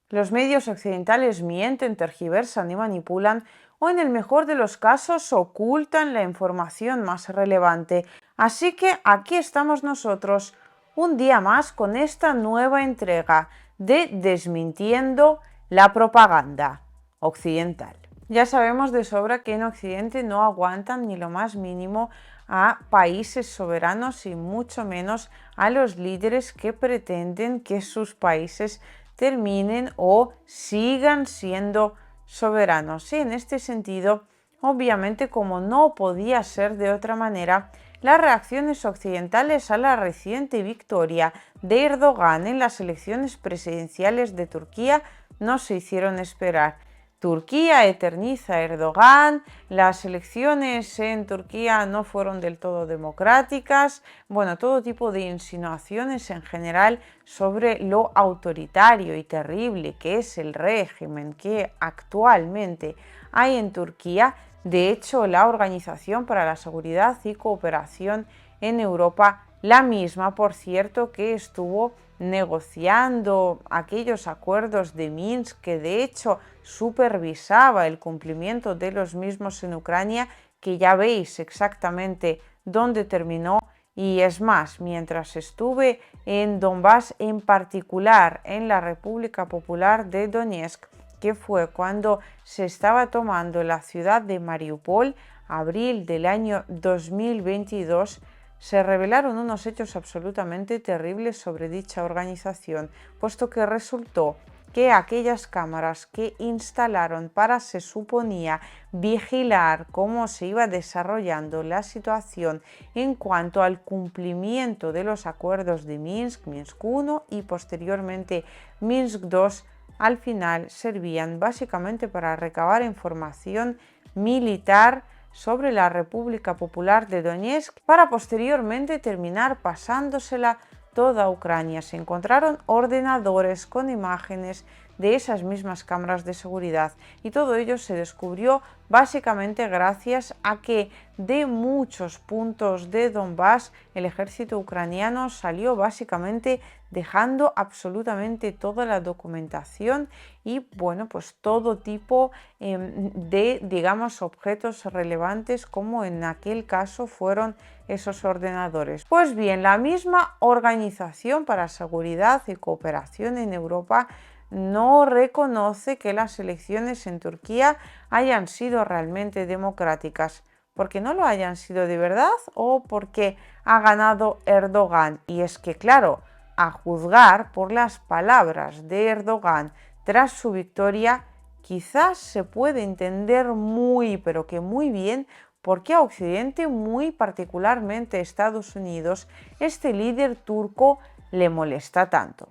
Los medios occidentales mienten, tergiversan y manipulan, o en el mejor de los casos ocultan la información más relevante. Así que aquí estamos nosotros, un día más con esta nueva entrega de Desmintiendo la propaganda occidental. Ya sabemos de sobra que en Occidente no aguantan ni lo más mínimo a países soberanos y mucho menos a los líderes que pretenden que sus países terminen o sigan siendo soberanos. Y en este sentido, obviamente, como no podía ser de otra manera, las reacciones occidentales a la reciente victoria de Erdogan en las elecciones presidenciales de Turquía no se hicieron esperar. Turquía eterniza a Erdogan, las elecciones en Turquía no fueron del todo democráticas, bueno, todo tipo de insinuaciones en general sobre lo autoritario y terrible que es el régimen que actualmente hay en Turquía. De hecho, la Organización para la Seguridad y Cooperación en Europa, la misma, por cierto, que estuvo negociando aquellos acuerdos de Minsk, que de hecho supervisaba el cumplimiento de los mismos en Ucrania, que ya veis exactamente dónde terminó. Y es más, mientras estuve en Donbass, en particular en la República Popular de Donetsk, que fue cuando se estaba tomando la ciudad de Mariupol, abril del año 2022, se revelaron unos hechos absolutamente terribles sobre dicha organización, puesto que resultó que aquellas cámaras que instalaron para, se suponía, vigilar cómo se iba desarrollando la situación en cuanto al cumplimiento de los acuerdos de Minsk, Minsk I y posteriormente Minsk II, al final servían básicamente para recabar información militar sobre la República Popular de Donetsk para posteriormente terminar pasándosela toda Ucrania. Se encontraron ordenadores con imágenes de esas mismas cámaras de seguridad y todo ello se descubrió básicamente gracias a que de muchos puntos de Donbass el ejército ucraniano salió básicamente dejando absolutamente toda la documentación y bueno, pues todo tipo de, digamos, objetos relevantes, como en aquel caso fueron esos ordenadores. Pues bien, la misma Organización para Seguridad y Cooperación en Europa no reconoce que las elecciones en Turquía hayan sido realmente democráticas, porque no lo hayan sido de verdad o porque ha ganado Erdogan. Y es que, claro, a juzgar por las palabras de Erdogan tras su victoria, quizás se puede entender muy, pero que muy bien, por qué a Occidente, muy particularmente a Estados Unidos, este líder turco le molesta tanto.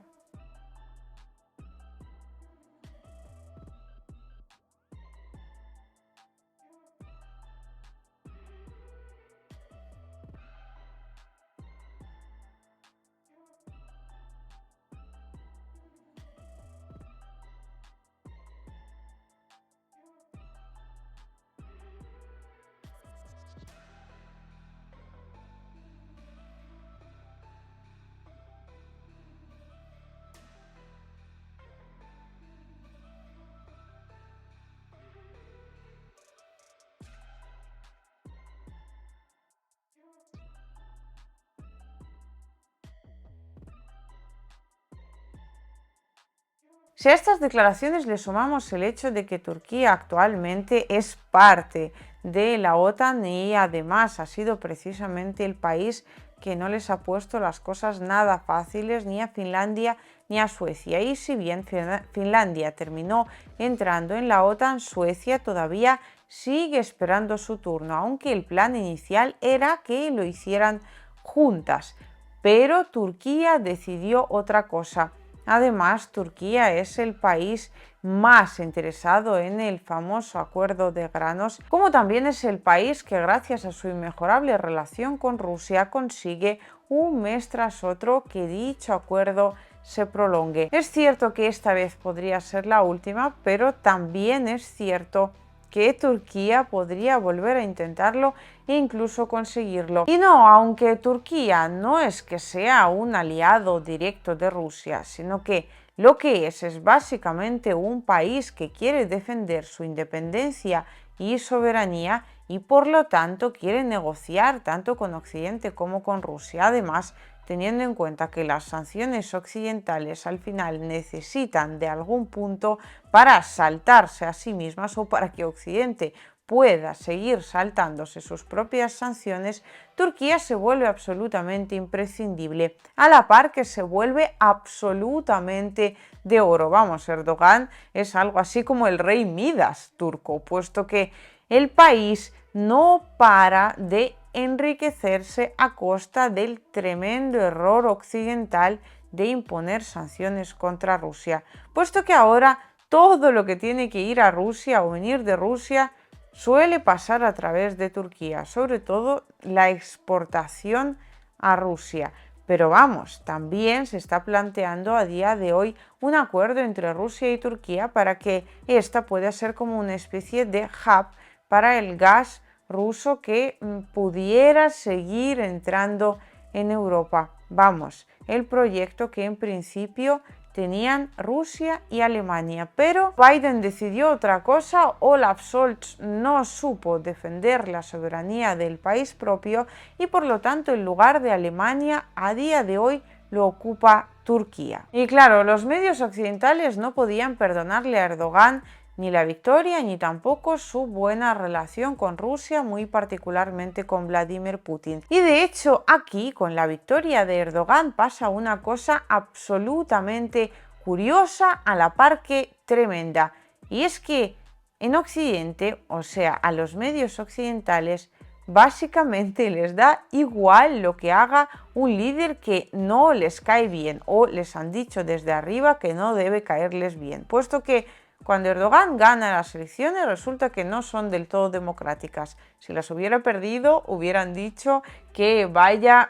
Si a estas declaraciones le sumamos el hecho de que Turquía actualmente es parte de la OTAN y además ha sido precisamente el país que no les ha puesto las cosas nada fáciles ni a Finlandia ni a Suecia. Y si bien Finlandia terminó entrando en la OTAN, Suecia todavía sigue esperando su turno, aunque el plan inicial era que lo hicieran juntas. Pero Turquía decidió otra cosa. Además, Turquía es el país más interesado en el famoso acuerdo de granos, como también es el país que, gracias a su inmejorable relación con Rusia, consigue un mes tras otro que dicho acuerdo se prolongue. Es cierto que esta vez podría ser la última, pero también es cierto que Turquía podría volver a intentarlo e incluso conseguirlo. Y no, aunque Turquía no es que sea un aliado directo de Rusia, sino que lo que es básicamente un país que quiere defender su independencia y soberanía y por lo tanto quiere negociar tanto con Occidente como con Rusia. Además, teniendo en cuenta que las sanciones occidentales al final necesitan de algún punto para saltarse a sí mismas o para que Occidente pueda seguir saltándose sus propias sanciones, Turquía se vuelve absolutamente imprescindible, a la par que se vuelve absolutamente de oro. Vamos, Erdogan es algo así como el rey Midas turco, puesto que el país no para de enriquecerse a costa del tremendo error occidental de imponer sanciones contra Rusia, puesto que ahora todo lo que tiene que ir a Rusia o venir de Rusia suele pasar a través de Turquía, sobre todo la exportación a Rusia. Pero vamos, también se está planteando a día de hoy un acuerdo entre Rusia y Turquía para que esta pueda ser como una especie de hub para el gas ruso que pudiera seguir entrando en Europa. Vamos, el proyecto que en principio tenían Rusia y Alemania, pero Biden decidió otra cosa. Olaf Scholz no supo defender la soberanía del país propio y por lo tanto el lugar de Alemania a día de hoy lo ocupa Turquía. Y claro, los medios occidentales no podían perdonarle a Erdogan ni la victoria ni tampoco su buena relación con Rusia, muy particularmente con Vladimir Putin. Y de hecho aquí con la victoria de Erdogan pasa una cosa absolutamente curiosa a la par que tremenda, y es que en Occidente, o sea, a los medios occidentales, básicamente les da igual lo que haga un líder que no les cae bien o les han dicho desde arriba que no debe caerles bien, puesto que cuando Erdogan gana las elecciones resulta que no son del todo democráticas. Si las hubiera perdido, hubieran dicho que vaya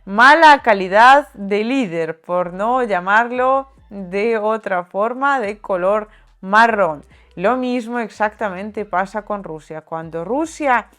mala calidad de líder, por no llamarlo de otra forma, de color marrón. Lo mismo exactamente pasa con Rusia. Cuando Rusia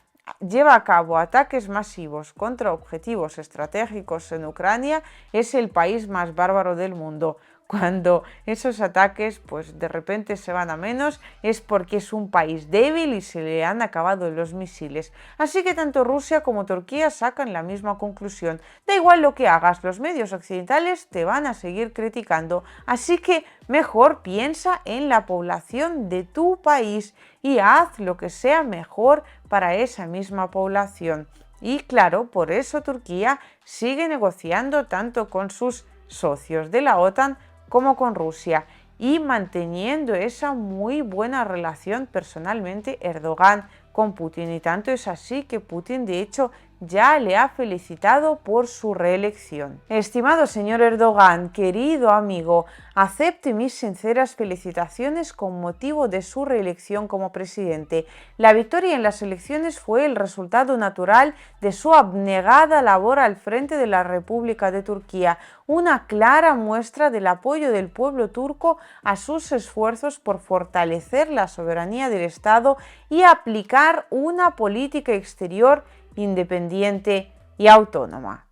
lleva a cabo ataques masivos contra objetivos estratégicos en Ucrania, es el país más bárbaro del mundo. Cuando esos ataques pues de repente se van a menos es porque es un país débil y se le han acabado los misiles. Así que tanto Rusia como Turquía sacan la misma conclusión. Da igual lo que hagas, los medios occidentales te van a seguir criticando. Así que mejor piensa en la población de tu país y haz lo que sea mejor para esa misma población. Y claro, por eso Turquía sigue negociando tanto con sus socios de la OTAN como con Rusia y manteniendo esa muy buena relación personalmente Erdogan con Putin, y tanto es así que Putin de hecho ya le ha felicitado por su reelección. Estimado señor Erdogan, querido amigo, acepte mis sinceras felicitaciones con motivo de su reelección como presidente. La victoria en las elecciones fue el resultado natural de su abnegada labor al frente de la República de Turquía, una clara muestra del apoyo del pueblo turco a sus esfuerzos por fortalecer la soberanía del Estado y aplicar una política exterior independiente y autónoma.